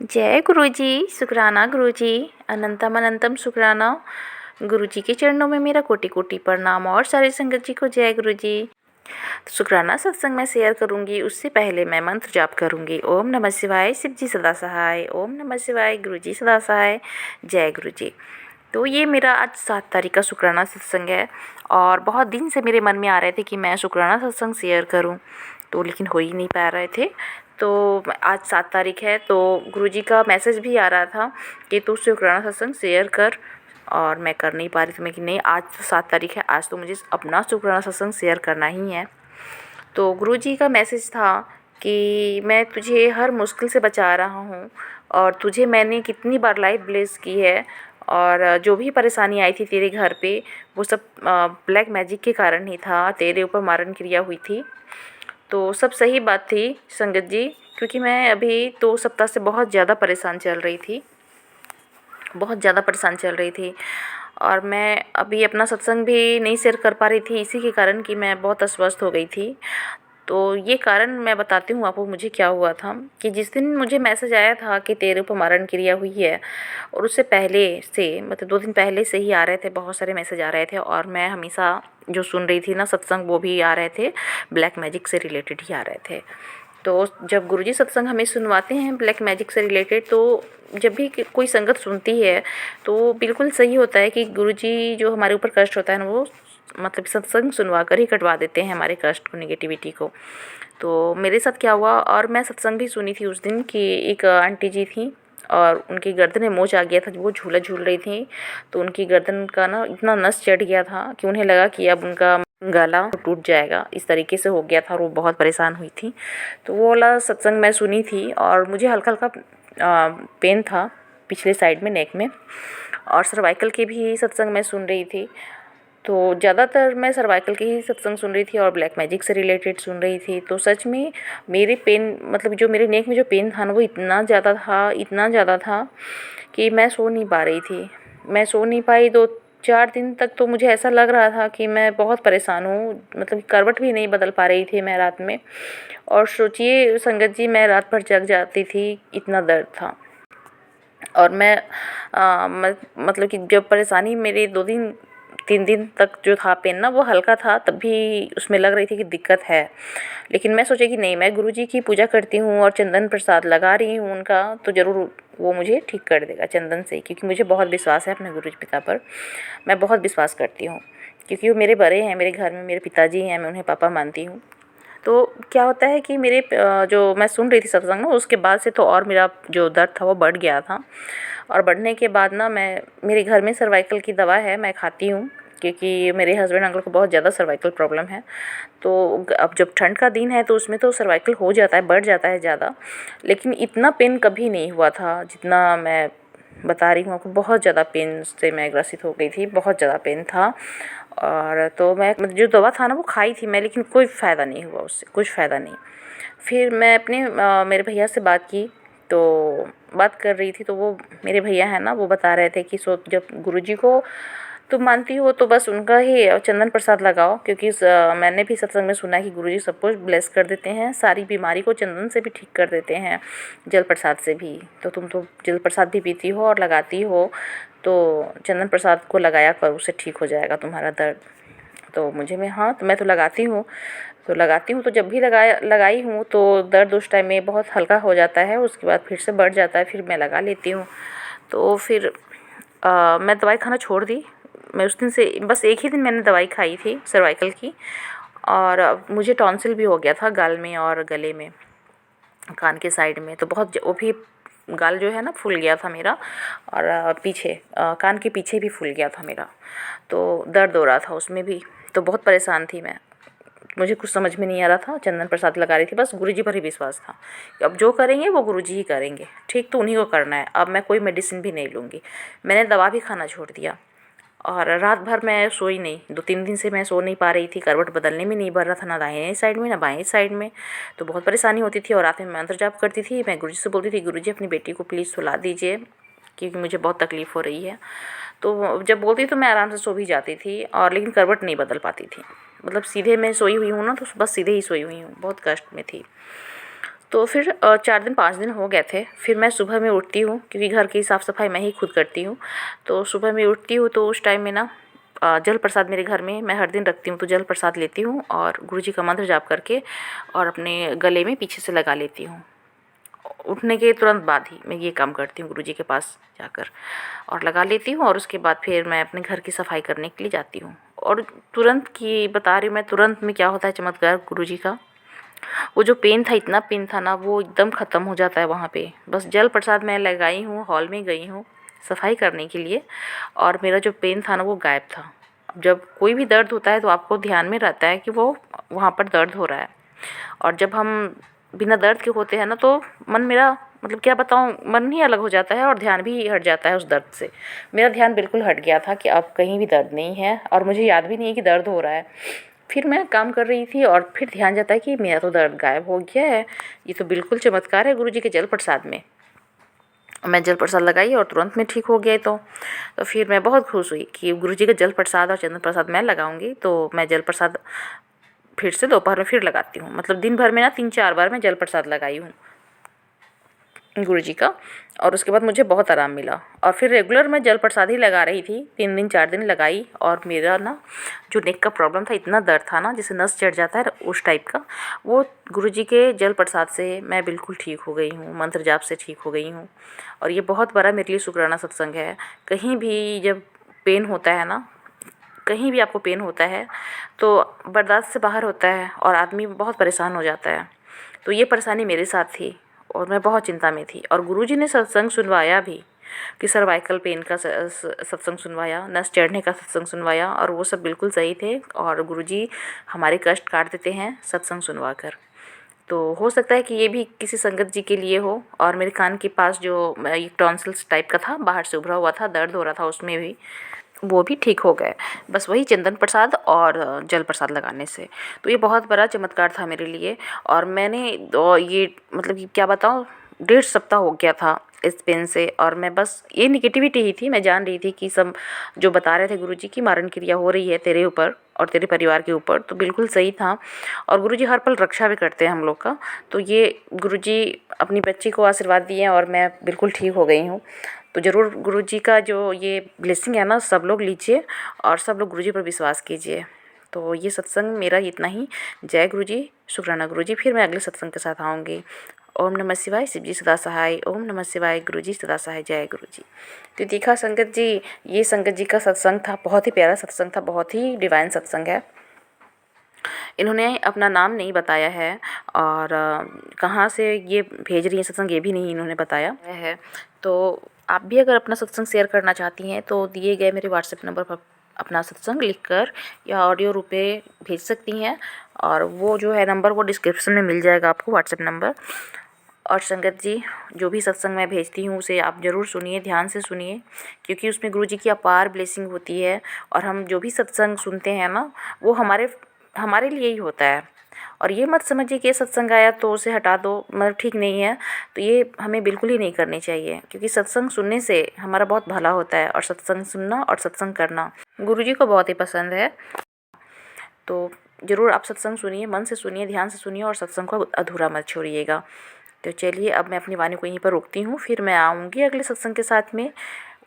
जय गुरुजी, शुक्राना गुरुजी, अनंतम अनंतम शुक्राना। गुरुजी के चरणों में मेरा कोटि कोटि प्रणाम और सारी संगत जी को जय गुरुजी। शुक्राना सत्संग में शेयर करूंगी, उससे पहले मैं मंत्र जाप करूंगी। ओम नमः शिवाय, शिव जी सदा सहाय। ओम नमः शिवाय, गुरुजी सदा सहाय। जय गुरुजी। तो ये मेरा आज 7 तारीख का शुक्राना सत्संग है और बहुत दिन से मेरे मन में आ रहे थे कि मैं शुक्राना सत्संग शेयर करूं, तो लेकिन हो ही नहीं पा रहे थे। तो आज 7 तारीख है, तो गुरुजी का मैसेज भी आ रहा था कि तू शुक्राना सत्संग शेयर कर, और मैं कर नहीं पा रही थी। मैं कि नहीं, आज तो 7 तारीख है, आज तो मुझे अपना शुक्राना सत्संग शेयर करना ही है। तो गुरुजी का मैसेज था कि मैं तुझे हर मुश्किल से बचा रहा हूँ और तुझे मैंने कितनी बार लाइफ ब्लेस की है, और जो भी परेशानी आई थी तेरे घर पे वो सब ब्लैक मैजिक के कारण ही था। तेरे ऊपर मारण क्रिया हुई थी, तो सब सही बात थी संगत जी, क्योंकि मैं अभी 2 सप्ताह से बहुत ज़्यादा परेशान चल रही थी, बहुत ज़्यादा परेशान चल रही थी। और मैं अभी अपना सत्संग भी नहीं शेयर कर पा रही थी इसी के कारण कि मैं बहुत अस्वस्थ हो गई थी। तो ये कारण मैं बताती हूँ आपको मुझे क्या हुआ था। कि जिस दिन मुझे मैसेज आया था कि तेरे ऊपर मारण क्रिया हुई है, और उससे पहले से मतलब 2 दिन पहले से ही आ रहे थे, बहुत सारे मैसेज आ रहे थे, और मैं हमेशा जो सुन रही थी ना सत्संग, वो भी आ रहे थे ब्लैक मैजिक से रिलेटेड ही आ रहे थे। तो जब गुरुजी सत्संग हमें सुनवाते हैं ब्लैक मैजिक से रिलेटेड, तो जब भी कोई संगत सुनती है तो बिल्कुल सही होता है कि गुरुजी जो हमारे ऊपर कष्ट होता है ना, वो मतलब सत्संग सुनवा कर ही कटवा देते हैं हमारे कष्ट को, नेगेटिविटी को। तो मेरे साथ क्या हुआ, और मैं सत्संग भी सुनी थी उस दिन कि एक आंटी जी थी और उनकी गर्दन में मोच आ गया था, वो झूला झूल रही थी। तो उनकी गर्दन का ना इतना नस चढ़ गया था कि उन्हें लगा कि अब उनका गला टूट जाएगा, इस तरीके से हो गया था और वो बहुत परेशान हुई थी। तो वो वाला सत्संग मैं सुनी थी और मुझे हल्का हल्का पेन था पिछले साइड में, नेक में, और सर्वाइकल के भी सत्संग मैं सुन रही थी। तो ज़्यादातर मैं सर्वाइकल के ही सत्संग सुन रही थी और ब्लैक मैजिक से रिलेटेड सुन रही थी। तो सच में मेरे पेन, मतलब जो मेरे नेक में जो पेन था ना, वो इतना ज़्यादा था, इतना ज़्यादा था कि मैं सो नहीं पा रही थी। मैं सो नहीं पाई 2-4 दिन तक। तो मुझे ऐसा लग रहा था कि मैं बहुत परेशान हूँ, मतलब करवट भी नहीं बदल पा रही थी मैं रात में। और सोचिए संगत जी, मैं रात भर जग जाती थी, इतना दर्द था। और मैं मतलब कि जब परेशानी मेरे 2 दिन 3 दिन तक जो था पेन ना, वो हल्का था, तब भी उसमें लग रही थी कि दिक्कत है। लेकिन मैं सोची कि नहीं, मैं गुरुजी की पूजा करती हूँ और चंदन प्रसाद लगा रही हूँ उनका, तो ज़रूर वो मुझे ठीक कर देगा चंदन से, क्योंकि मुझे बहुत विश्वास है अपने गुरुजी पिता पर। मैं बहुत विश्वास करती हूँ, क्योंकि वो मेरे बड़े हैं, मेरे घर में मेरे पिताजी हैं, मैं उन्हें पापा मानती हूँ। तो क्या होता है कि मेरे जो मैं सुन रही थी सत्संग ना, उसके बाद से तो और मेरा जो दर्द था वो बढ़ गया था। और बढ़ने के बाद ना, मैं मेरे घर में सर्वाइकल की दवा है, मैं खाती हूँ, क्योंकि मेरे हस्बैंड अंकल को बहुत ज़्यादा सर्वाइकल प्रॉब्लम है। तो अब जब ठंड का दिन है तो उसमें तो सर्वाइकल हो जाता है, बढ़ जाता है ज़्यादा। लेकिन इतना पेन कभी नहीं हुआ था जितना मैं बता रही हूँ आपको। बहुत ज़्यादा पेन से मैं ग्रसित हो गई थी, बहुत ज़्यादा पेन था। और तो मैं मतलब जो दवा था ना वो खाई थी मैं, लेकिन कोई फ़ायदा नहीं हुआ उससे, कुछ फ़ायदा नहीं। फिर मैं अपने मेरे भैया से बात की, तो बात कर रही थी, तो वो मेरे भैया हैं ना, वो बता रहे थे कि जब गुरुजी को तुम मानती हो तो बस उनका ही चंदन प्रसाद लगाओ, क्योंकि मैंने भी सत्संग में सुना है कि गुरुजी सब कुछ ब्लेस कर देते हैं, सारी बीमारी को चंदन से भी ठीक कर देते हैं, जल प्रसाद से भी। तो तुम तो जल प्रसाद भी पीती हो और लगाती हो, तो चंदन प्रसाद को लगाया करो, उससे ठीक हो जाएगा तुम्हारा दर्द। तो मुझे में हाँ, तो मैं तो लगाती हूँ, तो लगाती हूँ, तो जब भी लगाई हूँ तो दर्द उस टाइम में बहुत हल्का हो जाता है, उसके बाद फिर से बढ़ जाता है, फिर मैं लगा लेती हूँ। तो फिर मैं दवाई खाना छोड़ दी। मैं उस दिन से बस एक ही दिन मैंने दवाई खाई थी सर्वाइकल की, और मुझे टॉन्सिल भी हो गया था गाल में और गले में, कान के साइड में। तो बहुत वो भी गाल जो है ना फूल गया था मेरा, और पीछे कान के पीछे भी फूल गया था मेरा। तो दर्द हो रहा था उसमें भी, तो बहुत परेशान थी मैं। मुझे कुछ समझ में नहीं आ रहा था, चंदन प्रसाद लगा रही थी, बस गुरुजी पर ही विश्वास था। अब जो करेंगे वो गुरुजी ही करेंगे, ठीक, तो उन्हीं को करना है। अब मैं कोई मेडिसिन भी नहीं लूँगी, मैंने दवा भी खाना छोड़ दिया। और रात भर मैं सोई नहीं, 2-3 दिन से मैं सो नहीं पा रही थी, करवट बदलने में नहीं भर रहा था, ना दाहिने साइड में ना बाएं साइड में। तो बहुत परेशानी होती थी। और रात में मंत्र जाप करती थी, मैं गुरुजी से बोलती थी, गुरुजी अपनी बेटी को प्लीज़ सुला दीजिए, क्योंकि मुझे बहुत तकलीफ़ हो रही है। तो जब बोलती तो मैं आराम से सो भी जाती थी, और लेकिन करवट नहीं बदल पाती थी। मतलब सीधे मैं सोई हुई हूँ ना, तो बस सीधे ही सोई हुई हूँ, बहुत कष्ट में थी। तो फिर 4 दिन 5 दिन हो गए थे। फिर मैं सुबह में उठती हूँ, क्योंकि घर की साफ़ सफाई मैं ही खुद करती हूँ। तो सुबह में उठती हूँ तो उस टाइम में ना जल प्रसाद मेरे घर में मैं हर दिन रखती हूँ, तो जल प्रसाद लेती हूँ और गुरुजी का मंत्र जाप करके और अपने गले में पीछे से लगा लेती हूँ। उठने के तुरंत बाद ही मैं ये काम करती हूँ, गुरुजी के पास जाकर और लगा लेती हूँ और उसके बाद फिर मैं अपने घर की सफाई करने के लिए जाती हूँ। और तुरंत की बता रही हूँ मैं, तुरंत में क्या होता है चमत्कार गुरुजी का, वो जो पेन था, इतना पेन था ना, वो एकदम ख़त्म हो जाता है वहाँ पे। बस जल प्रसाद मैं लगाई हूँ, हॉल में गई हूँ सफाई करने के लिए और मेरा जो पेन था ना वो गायब था। अब जब कोई भी दर्द होता है तो आपको ध्यान में रहता है कि वो वहाँ पर दर्द हो रहा है, और जब हम बिना दर्द के होते हैं ना तो मन मेरा, मतलब क्या बताऊँ, मन ही अलग हो जाता है और ध्यान भी हट जाता है उस दर्द से। मेरा ध्यान बिल्कुल हट गया था कि अब कहीं भी दर्द नहीं है और मुझे याद भी नहीं है कि दर्द हो रहा है। फिर मैं काम कर रही थी और फिर ध्यान जाता है कि मेरा तो दर्द गायब हो गया है। ये तो बिल्कुल चमत्कार है गुरुजी के जल प्रसाद में। मैं जल प्रसाद लगाई और तुरंत में ठीक हो गया। तो फिर मैं बहुत खुश हुई कि गुरुजी का जल प्रसाद और चंदन प्रसाद मैं लगाऊंगी। तो मैं जल प्रसाद फिर से दोपहर में फिर लगाती हूँ, मतलब दिन भर में ना 3-4 बार मैं जल प्रसाद लगाई हूँ गुरुजी का, और उसके बाद मुझे बहुत आराम मिला। और फिर रेगुलर मैं जल प्रसाद ही लगा रही थी, 3 दिन 4 दिन लगाई और मेरा ना जो नेक का प्रॉब्लम था, इतना दर्द था ना जैसे नस चढ़ जाता है उस टाइप का, वो गुरुजी के जल प्रसाद से मैं बिल्कुल ठीक हो गई हूँ, मंत्र जाप से ठीक हो गई हूँ। और ये बहुत बड़ा मेरे लिए शुक्राना सत्संग है। कहीं भी जब पेन होता है ना, कहीं भी आपको पेन होता है तो बर्दाश्त से बाहर होता है और आदमी बहुत परेशान हो जाता है। तो ये परेशानी मेरे साथ थी और मैं बहुत चिंता में थी, और गुरुजी ने सत्संग सुनवाया भी कि सर्वाइकल पेन का सत्संग सुनवाया, नस चढ़ने का सत्संग सुनवाया, और वो सब बिल्कुल सही थे। और गुरुजी हमारे कष्ट काट देते हैं सत्संग सुनवा कर। तो हो सकता है कि ये भी किसी संगत जी के लिए हो। और मेरे कान के पास जो एक टॉन्सिल्स टाइप का था, बाहर से उभरा हुआ था, दर्द हो रहा था उसमें भी, वो भी ठीक हो गए, बस वही चंदन प्रसाद और जल प्रसाद लगाने से। तो ये बहुत बड़ा चमत्कार था मेरे लिए। और मैंने ये मतलब कि क्या बताऊँ, 1.5 सप्ताह हो गया था इस पेन से, और मैं बस ये निगेटिविटी ही थी। मैं जान रही थी कि सब जो बता रहे थे गुरुजी की मारण क्रिया हो रही है तेरे ऊपर और तेरे परिवार के ऊपर, तो बिल्कुल सही था। और गुरुजी हर पल रक्षा भी करते हैं हम लोग का। तो ये गुरुजी अपनी बच्ची को आशीर्वाद दिए और मैं बिल्कुल ठीक हो गई हूँ। तो ज़रूर गुरुजी का जो ये ब्लेसिंग है ना, सब लोग लीजिए और सब लोग गुरुजी पर विश्वास कीजिए। तो ये सत्संग मेरा इतना ही। जय गुरुजी, शुक्राना गुरुजी। फिर मैं अगले सत्संग के साथ आऊँगी। ओम नमः शिवाय, शिव जी सदा सहाय। ओम नमः शिवाय, गुरुजी सदा सहाय। जय गुरुजी। तो देखा संगत जी, ये संगत जी का सत्संग था, बहुत ही प्यारा सत्संग था, बहुत ही डिवाइन सत्संग है। इन्होंने अपना नाम नहीं बताया है और कहाँ से ये भेज रही हैं सत्संग ये भी नहीं इन्होंने बताया है। तो आप भी अगर अपना सत्संग शेयर करना चाहती हैं तो दिए गए मेरे व्हाट्सएप नंबर पर अपना सत्संग लिखकर या ऑडियो रूप में भेज सकती हैं, और वो जो है नंबर वो डिस्क्रिप्शन में मिल जाएगा आपको, व्हाट्सएप नंबर। और संगत जी, जो भी सत्संग मैं भेजती हूँ उसे आप ज़रूर सुनिए, ध्यान से सुनिए, क्योंकि उसमें गुरुजी की अपार ब्लेसिंग होती है। और हम जो भी सत्संग सुनते हैं ना, वो हमारे हमारे लिए ही होता है। और ये मत समझिए कि ये सत्संग आया तो उसे हटा दो, मतलब ठीक नहीं है। तो ये हमें बिल्कुल ही नहीं करनी चाहिए, क्योंकि सत्संग सुनने से हमारा बहुत भला होता है। और सत्संग सुनना और सत्संग करना गुरुजी को बहुत ही पसंद है। तो ज़रूर आप सत्संग सुनिए, मन से सुनिए, ध्यान से सुनिए, और सत्संग को अधूरा मत छोड़िएगा। तो चलिए, अब मैं अपनी वाणी को यहीं पर रोकती हूँ, फिर मैं आऊँगी अगले सत्संग के साथ में।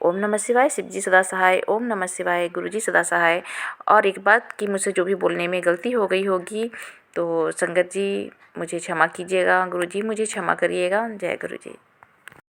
ओम नमः शिवाय, शिव जी सदा सहाय। ओम नमः शिवाय, गुरु जी सदा सहाय। और एक बात कि मुझसे जो भी बोलने में गलती हो गई होगी तो संगत जी मुझे क्षमा कीजिएगा, गुरु जी मुझे क्षमा करिएगा। जय गुरु जी।